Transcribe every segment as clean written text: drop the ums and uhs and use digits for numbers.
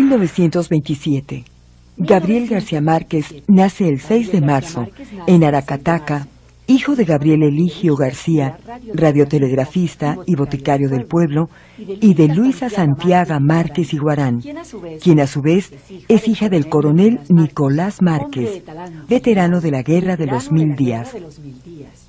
1927. Gabriel García Márquez nace el 6 de marzo en Aracataca, hijo de Gabriel Eligio García, radiotelegrafista y boticario del pueblo, y de Luisa Santiaga Márquez Iguarán, quien a su vez es hija del coronel Nicolás Márquez, veterano de la Guerra de los 1000 días.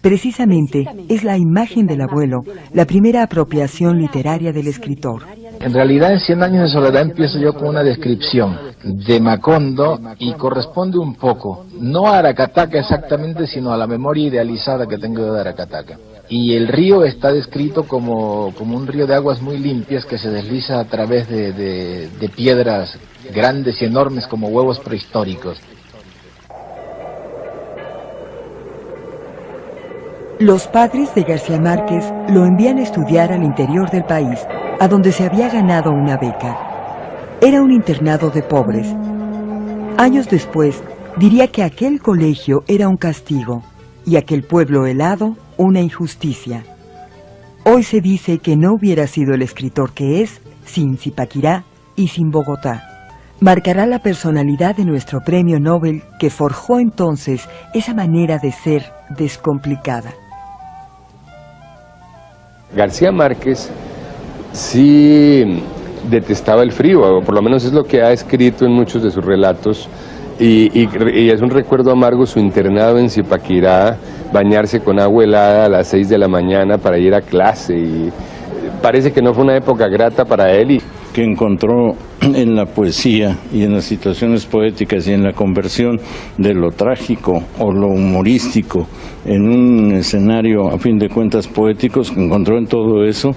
Precisamente es la imagen del abuelo la primera apropiación literaria del escritor. En realidad, en 100 años de soledad empiezo yo con una descripción de Macondo y corresponde un poco, no a Aracataca exactamente, sino a la memoria idealizada que tengo yo de Aracataca. Y el río está descrito como un río de aguas muy limpias que se desliza a través de piedras grandes y enormes como huevos prehistóricos. Los padres de García Márquez lo envían a estudiar al interior del país, a donde se había ganado una beca. Era un internado de pobres. Años después, diría que aquel colegio era un castigo y aquel pueblo helado una injusticia. Hoy se dice que no hubiera sido el escritor que es sin Zipaquirá y sin Bogotá. Marcará la personalidad de nuestro premio Nobel que forjó entonces esa manera de ser descomplicada. García Márquez sí detestaba el frío, o por lo menos es lo que ha escrito en muchos de sus relatos, y es un recuerdo amargo su internado en Zipaquirá, bañarse con agua helada a las 6 de la mañana para ir a clase, y parece que no fue una época grata para él. Que encontró en la poesía y en las situaciones poéticas y en la conversión de lo trágico o lo humorístico en un escenario a fin de cuentas poéticos, que encontró en todo eso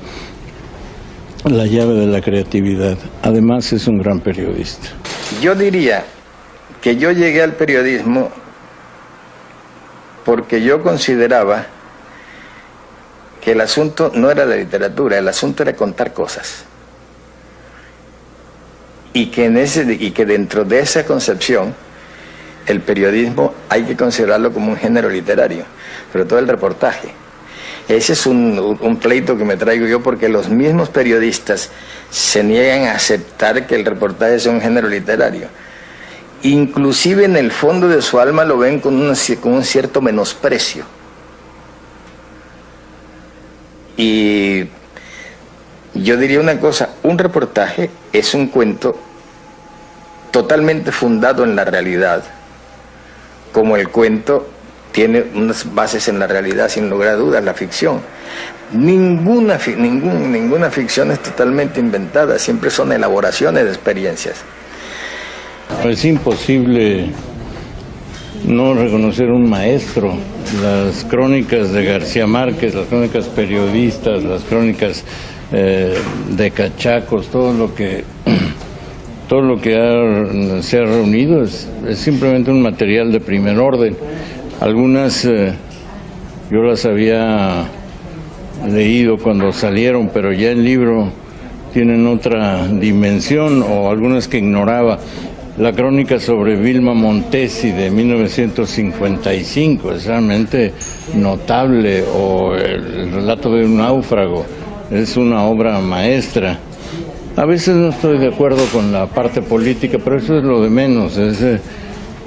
la llave de la creatividad. Además es un gran periodista. Yo diría que yo llegué al periodismo porque yo consideraba que el asunto no era la literatura, el asunto era contar cosas. Y que dentro de esa concepción el periodismo hay que considerarlo como un género literario, sobre todo el reportaje. Ese es un pleito que me traigo yo, porque los mismos periodistas se niegan a aceptar que el reportaje sea un género literario. Inclusive en el fondo de su alma lo ven con un cierto menosprecio. Y yo diría una cosa, un reportaje es un cuento totalmente fundado en la realidad, como el cuento tiene unas bases en la realidad, sin lugar a dudas, la ficción. Ninguna ficción es totalmente inventada, siempre son elaboraciones de experiencias. Es imposible no reconocer un maestro. Las crónicas de García Márquez, las crónicas periodistas, las crónicas de cachacos, todo lo que se ha reunido es simplemente un material de primer orden. Algunas yo las había leído cuando salieron, pero ya el libro tienen otra dimensión, o algunas que ignoraba. La crónica sobre Vilma Montesi de 1955 es realmente notable, o el relato de un náufrago. Es una obra maestra. A veces no estoy de acuerdo con la parte política, pero eso es lo de menos.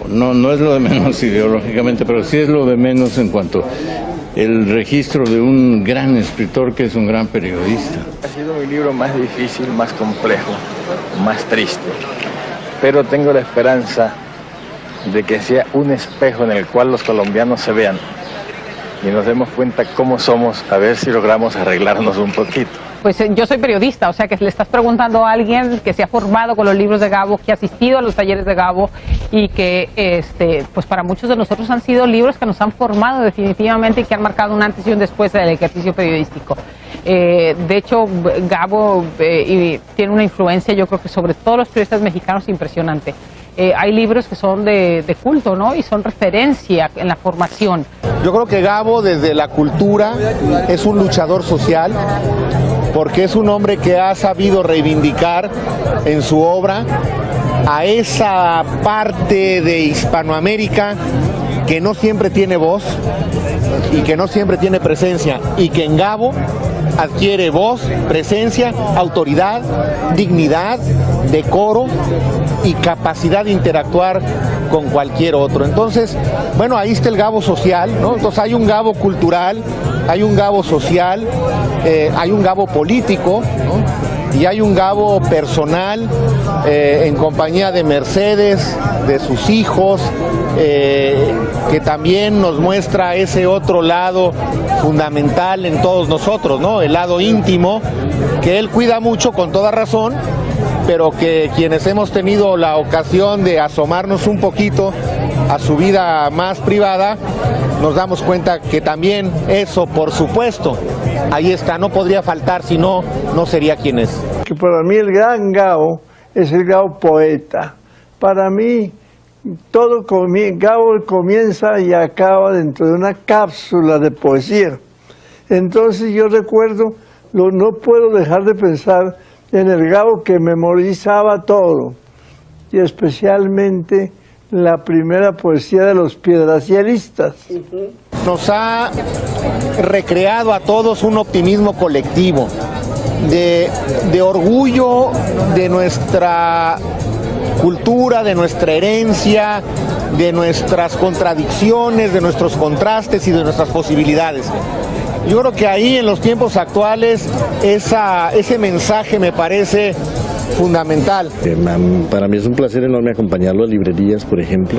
No es lo de menos ideológicamente, pero sí es lo de menos en cuanto el registro de un gran escritor que es un gran periodista. Ha sido mi libro más difícil, más complejo, más triste, pero tengo la esperanza de que sea un espejo en el cual los colombianos se vean y nos demos cuenta cómo somos, a ver si logramos arreglarnos un poquito. Pues yo soy periodista, o sea que le estás preguntando a alguien que se ha formado con los libros de Gabo, que ha asistido a los talleres de Gabo, y que pues para muchos de nosotros han sido libros que nos han formado definitivamente y que han marcado un antes y un después del ejercicio periodístico. De hecho, Gabo tiene una influencia, yo creo que sobre todos los periodistas mexicanos, impresionante. Hay libros que son de culto, ¿no? Y son referencia en la formación. Yo creo que Gabo, desde la cultura, es un luchador social, porque es un hombre que ha sabido reivindicar en su obra a esa parte de Hispanoamérica que no siempre tiene voz y que no siempre tiene presencia, y que en Gabo adquiere voz, presencia, autoridad, dignidad, decoro y capacidad de interactuar con cualquier otro. Entonces, bueno, ahí está el Gabo social, ¿no? Entonces hay un Gabo cultural, hay un Gabo social, hay un Gabo político, ¿no? Y hay un Gabo personal, en compañía de Mercedes, de sus hijos, que también nos muestra ese otro lado fundamental en todos nosotros, ¿no? El lado íntimo, que él cuida mucho con toda razón, pero que quienes hemos tenido la ocasión de asomarnos un poquito a su vida más privada, nos damos cuenta que también eso, por supuesto, ahí está, no podría faltar, si no, no sería quien es. Que para mí el gran Gabo es el Gabo poeta. Para mí, Gabo comienza y acaba dentro de una cápsula de poesía. Entonces yo recuerdo, no puedo dejar de pensar en el Gabo que memorizaba todo, y especialmente la primera poesía de los piedracielistas. Nos ha recreado a todos un optimismo colectivo, de orgullo de nuestra cultura, de nuestra herencia, de nuestras contradicciones, de nuestros contrastes y de nuestras posibilidades. Yo creo que ahí en los tiempos actuales ese mensaje me parece fundamental. Para mí es un placer enorme acompañarlo a librerías, por ejemplo,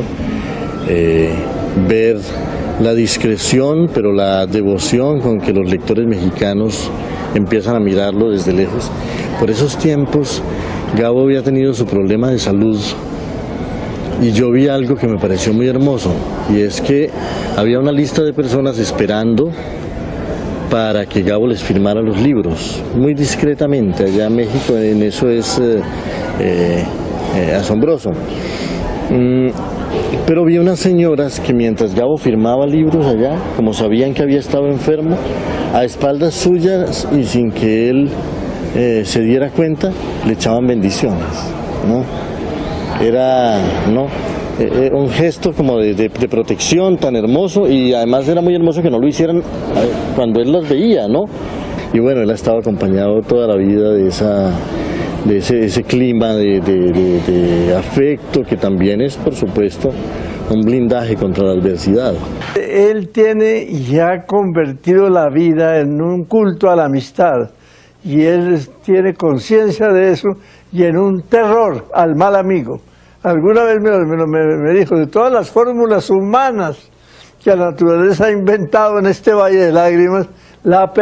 ver la discreción, pero la devoción con que los lectores mexicanos empiezan a mirarlo desde lejos. Por esos tiempos, Gabo había tenido su problema de salud y yo vi algo que me pareció muy hermoso, y es que había una lista de personas esperando para que Gabo les firmara los libros, muy discretamente. Allá en México en eso es asombroso. Pero vi unas señoras que mientras Gabo firmaba libros allá, como sabían que había estado enfermo, a espaldas suyas y sin que él se diera cuenta, le echaban bendiciones, ¿no? Era, ¿no? Un gesto como de protección tan hermoso, y además era muy hermoso que no lo hicieran cuando él las veía, ¿no? Y bueno, él ha estado acompañado toda la vida de ese clima de afecto, que también es, por supuesto, un blindaje contra la adversidad. Él tiene y ha convertido la vida en un culto a la amistad, y él tiene conciencia de eso, y en un terror al mal amigo. Alguna vez me dijo, de todas las fórmulas humanas que la naturaleza ha inventado en este valle de lágrimas, lo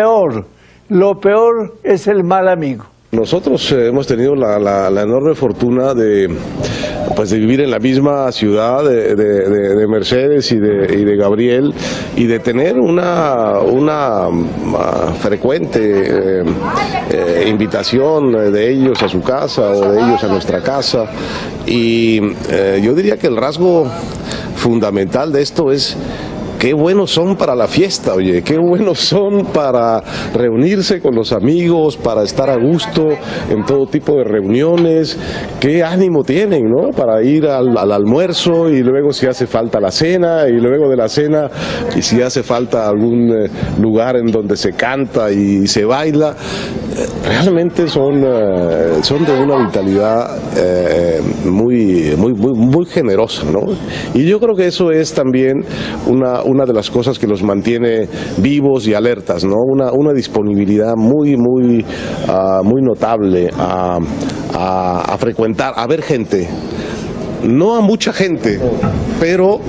peor es el mal amigo. Nosotros hemos tenido la enorme fortuna de vivir en la misma ciudad de Mercedes y de Gabriel, y de tener una frecuente invitación de ellos a su casa o de ellos a nuestra casa. Y yo diría que el rasgo fundamental de esto es: qué buenos son para la fiesta, oye, qué buenos son para reunirse con los amigos, para estar a gusto en todo tipo de reuniones, qué ánimo tienen, ¿no? Para ir al almuerzo, y luego si hace falta la cena, y luego de la cena, y si hace falta algún lugar en donde se canta y se baila. Realmente son de una vitalidad muy generosa, ¿no? Y yo creo que eso es también una de las cosas que los mantiene vivos y alertas, ¿no? Una disponibilidad muy notable a frecuentar, a ver gente, no a mucha gente, pero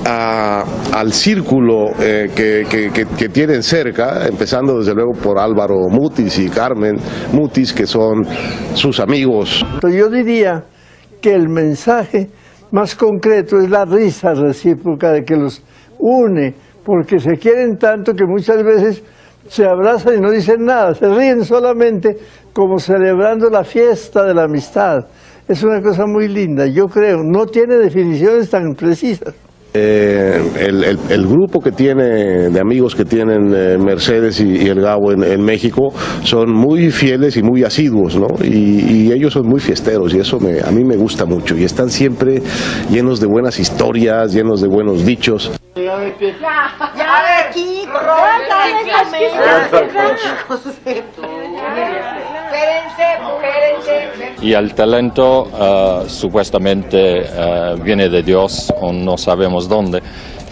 al círculo que tienen cerca, empezando desde luego por Álvaro Mutis y Carmen Mutis, que son sus amigos. Yo diría que el mensaje más concreto es la risa recíproca de que los une, porque se quieren tanto que muchas veces se abrazan y no dicen nada, se ríen solamente, como celebrando la fiesta de la amistad. Es una cosa muy linda, yo creo, no tiene definiciones tan precisas. El grupo que tiene de amigos que tienen Mercedes y el Gabo en México son muy fieles y muy asiduos, ¿no? Y ellos son muy fiesteros, y eso a mí me gusta mucho, y están siempre llenos de buenas historias, llenos de buenos dichos. jefe. Ya, aquí, Y el talento supuestamente viene de Dios o no sabemos dónde,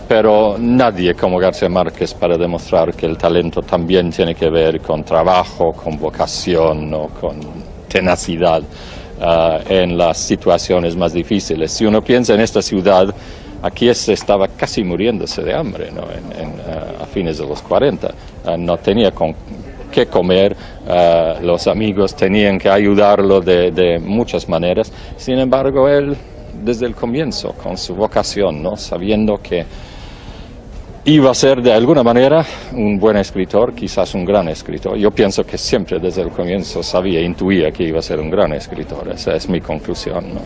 pero nadie como García Márquez para demostrar que el talento también tiene que ver con trabajo, con vocación o con tenacidad en las situaciones más difíciles. Si uno piensa en esta ciudad, aquí se estaba casi muriéndose de hambre, ¿no? A fines de los 40. No tenía qué comer, los amigos tenían que ayudarlo de muchas maneras. Sin embargo, él, desde el comienzo, con su vocación, ¿no? Sabiendo que iba a ser de alguna manera un buen escritor, quizás un gran escritor. Yo pienso que siempre desde el comienzo intuía que iba a ser un gran escritor. Esa es mi conclusión, ¿no?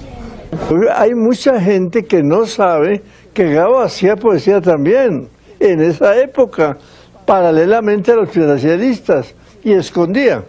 Hay mucha gente que no sabe que Gabo hacía poesía también, en esa época, paralelamente a los financieristas, y escondía,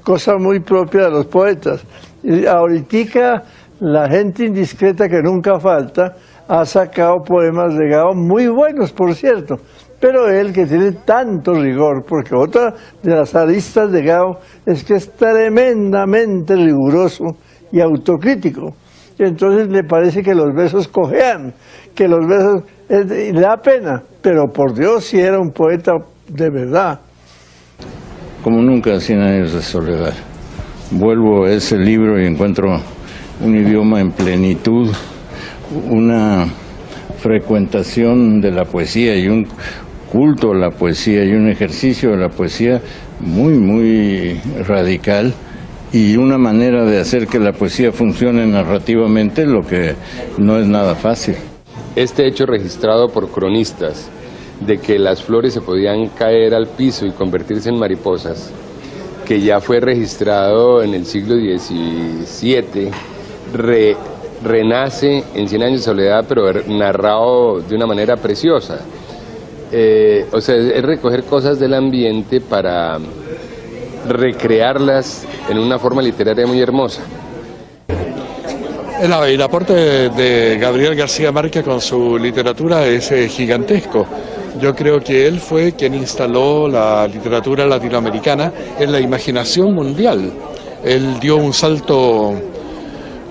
cosa muy propia de los poetas. Y ahorita la gente indiscreta que nunca falta ha sacado poemas de Gabo muy buenos, por cierto, pero él que tiene tanto rigor, porque otra de las aristas de Gabo es que es tremendamente riguroso y autocrítico. Entonces le parece que los versos cojean, que los versos le da pena, pero por Dios si era un poeta de verdad. Como nunca, 100 años de soledad. Vuelvo a ese libro y encuentro un idioma en plenitud, una frecuentación de la poesía y un culto a la poesía y un ejercicio de la poesía muy, muy radical, y una manera de hacer que la poesía funcione narrativamente, lo que no es nada fácil. Este hecho registrado por cronistas de que las flores se podían caer al piso y convertirse en mariposas, que ya fue registrado en el siglo XVII, renace en 100 años de soledad, pero narrado de una manera preciosa. O sea, es recoger cosas del ambiente para recrearlas en una forma literaria muy hermosa. El aporte de Gabriel García Márquez con su literatura es gigantesco. Yo creo que él fue quien instaló la literatura latinoamericana en la imaginación mundial. Él dio un salto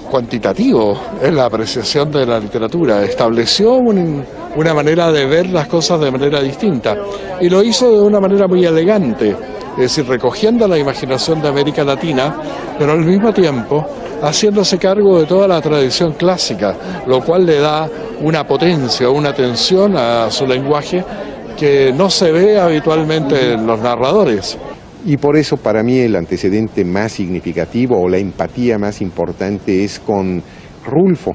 cuantitativo en la apreciación de la literatura, estableció una manera de ver las cosas de manera distinta y lo hizo de una manera muy elegante, es decir, recogiendo la imaginación de América Latina, pero al mismo tiempo haciéndose cargo de toda la tradición clásica, lo cual le da una potencia, una tensión a su lenguaje que no se ve habitualmente en los narradores. Y por eso para mí el antecedente más significativo o la empatía más importante es con Rulfo,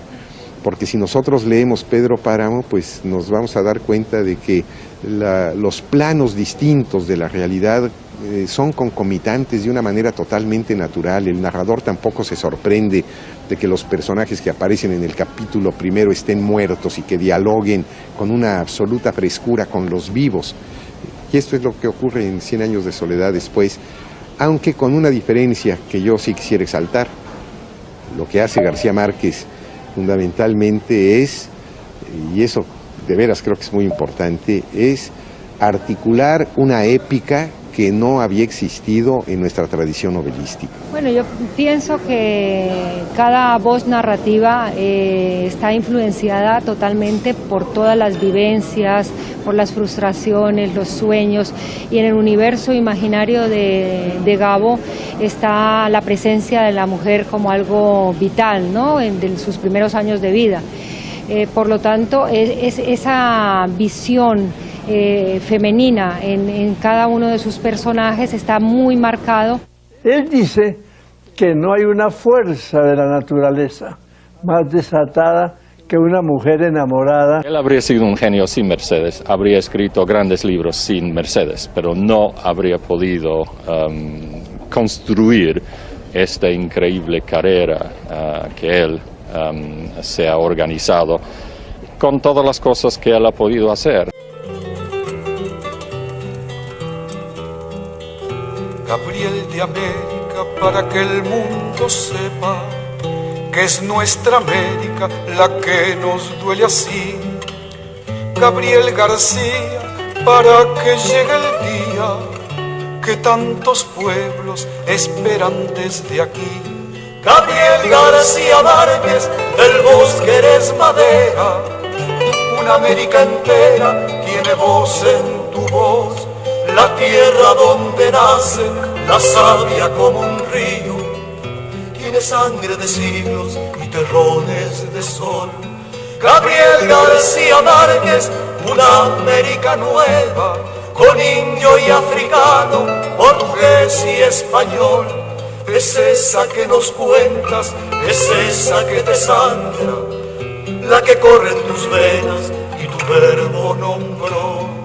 porque si nosotros leemos Pedro Páramo, pues nos vamos a dar cuenta de que los planos distintos de la realidad son concomitantes de una manera totalmente natural. El narrador tampoco se sorprende de que los personajes que aparecen en el capítulo primero estén muertos y que dialoguen con una absoluta frescura con los vivos. Y esto es lo que ocurre en 100 años de soledad después, aunque con una diferencia que yo sí quisiera exaltar. Lo que hace García Márquez fundamentalmente es, y eso de veras creo que es muy importante, es articular una épica que no había existido en nuestra tradición novelística. Bueno, yo pienso que cada voz narrativa está influenciada totalmente por todas las vivencias, por las frustraciones, los sueños, y en el universo imaginario de Gabo está la presencia de la mujer como algo vital, ¿no? En sus primeros años de vida. Por lo tanto, esa visión femenina en cada uno de sus personajes está muy marcado. Él dice que no hay una fuerza de la naturaleza más desatada que una mujer enamorada. Él habría sido un genio sin Mercedes, habría escrito grandes libros sin Mercedes, pero no habría podido construir esta increíble carrera que él se ha organizado con todas las cosas que él ha podido hacer. Gabriel de América, para que el mundo sepa que es nuestra América la que nos duele así, Gabriel García, para que llegue el día que tantos pueblos esperan desde aquí. Gabriel García Márquez, del bosque eres madera, una América entera tiene voz en tu voz, la tierra donde nace la savia como un río, tiene sangre de siglos y terrones de sol. Gabriel García Márquez, una América nueva, con indio y africano, portugués y español. Es esa que nos cuentas, es esa que te sangra, la que corre en tus venas y tu verbo nombró.